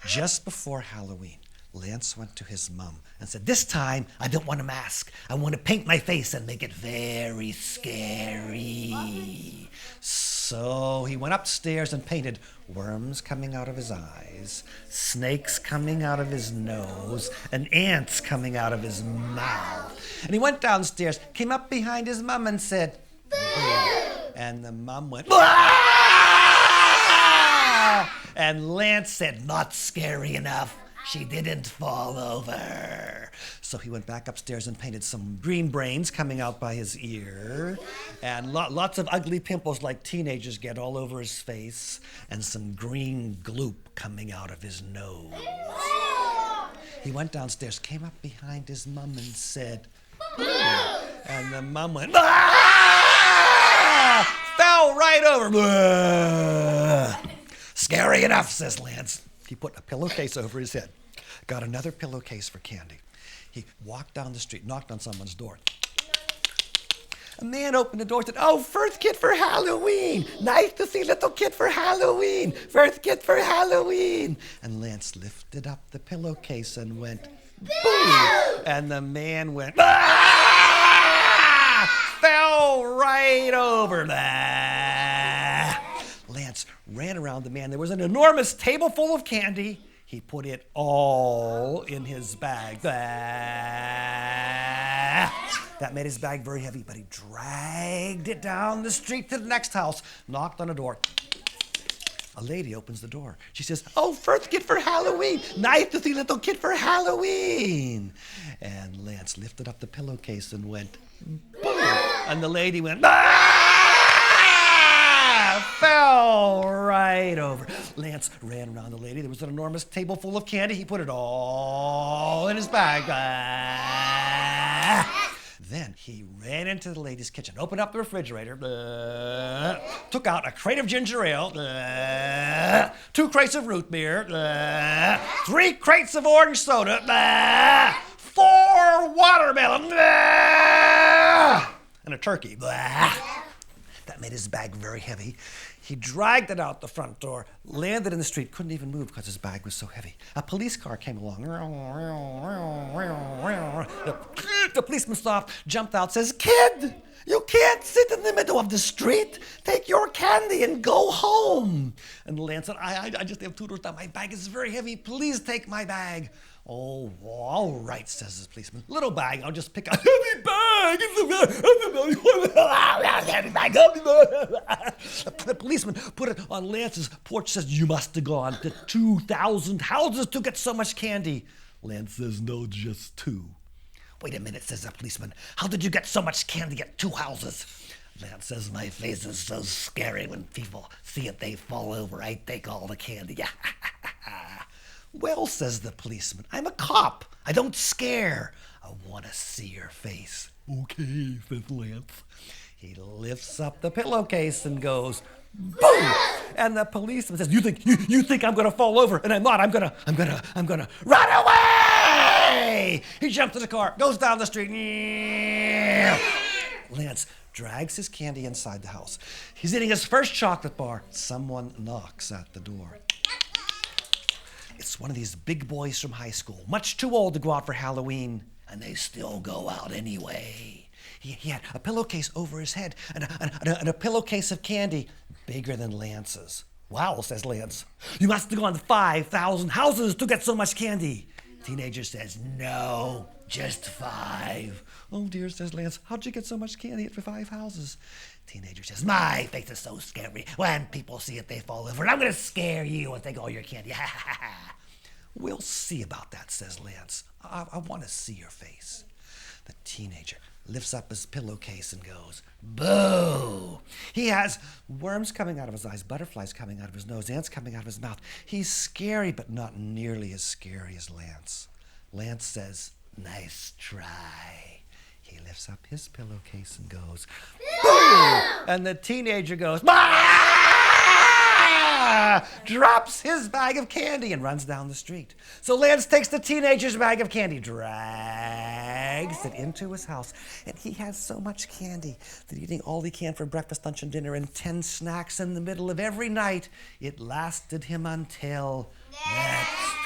Just before Halloween, Lance went to his mom and said, "This time, I don't want a mask. I want to paint my face and make it very scary." So he went upstairs and painted worms coming out of his eyes, snakes coming out of his nose, and ants coming out of his mouth. And he went downstairs, came up behind his mom and said, "Boo!" And the mom went, "Ah!" And Lance said, "Not scary enough. She didn't fall over." So he went back upstairs and painted some green brains coming out by his ear, and lots of ugly pimples like teenagers get all over his face, and some green gloop coming out of his nose. He went downstairs, came up behind his mom and said, "Boo!" And the mom went, "Ah!" Fell right over. "Blah." "Scary enough," says Lance. He put a pillowcase over his head, got another pillowcase for candy. He walked down the street, knocked on someone's door. A man opened the door and said, "Oh, first kid for Halloween. Nice to see little kid for Halloween. First kid for Halloween." And Lance lifted up the pillowcase and went, "Boo!" And the man went, "Ah!" Fell right over. "Ah!" Lance ran around the man. There was an enormous table full of candy. He put it all in his bag. That made his bag very heavy, but he dragged it down the street to the next house, knocked on a door. A lady opens the door. She says, "Oh, first kid for Halloween. Nice to see little kid for Halloween." And Lance lifted up the pillowcase and went, "Boom." And the lady went, "Ah!" Fell right over. Lance ran around the lady. There was an enormous table full of candy. He put it all in his bag. Then he ran into the lady's kitchen, opened up the refrigerator, took out a crate of ginger ale, 2 crates of root beer, 3 crates of orange soda, 4 watermelon, and a turkey. That made his bag very heavy. He dragged it out the front door, landed in the street, couldn't even move because his bag was so heavy. A police car came along. The policeman stopped, jumped out, says, "Kid, you can't sit in the middle of the street. Take your candy and go home." And Lance said, I just have $2 down. My bag is very heavy. Please take my bag." "Oh, all right," says the policeman. "Little bag, I'll just pick up." "Heavy bag! Heavy bag! The policeman put it on Lance's porch, says, "You must have gone to 2,000 houses to get so much candy." Lance says, "No, just 2. "Wait a minute," says the policeman. "How did you get so much candy at 2 houses?" Lance says, "My face is so scary when people see it, they fall over. I take all the candy." "Well," says the policeman, "I'm a cop. I don't scare. I want to see your face." "Okay," says Lance. He lifts up the pillowcase and goes, "Boom!" And the policeman says, You think I'm going to fall over?" "And I'm not. I'm going to run away!" He jumps in the car, goes down the street. Lance drags his candy inside the house. He's eating his first chocolate bar. Someone knocks at the door. It's one of these big boys from high school, much too old to go out for Halloween, and they still go out anyway. He had a pillowcase over his head and a pillowcase of candy bigger than Lance's. "Wow," says Lance. "You must have gone to 5,000 houses to get so much candy." Teenager says, "No, just 5. "Oh dear," says Lance. "How'd you get so much candy at 5 houses?" Teenager says, "My face is so scary. When people see it, they fall over. And I'm going to scare you and take all your candy." "We'll see about that," says Lance. I want to see your face." The teenager lifts up his pillowcase and goes, "Boo!" He has worms coming out of his eyes, butterflies coming out of his nose, ants coming out of his mouth. He's scary, but not nearly as scary as Lance. Lance says, "Nice try." He lifts up his pillowcase and goes, "Boo!" And the teenager goes, "Ah!" Drops his bag of candy and runs down the street. So Lance takes the teenager's bag of candy, drags it into his house, and he has so much candy that eating all he can for breakfast, lunch, and dinner and 10 snacks in the middle of every night, it lasted him until next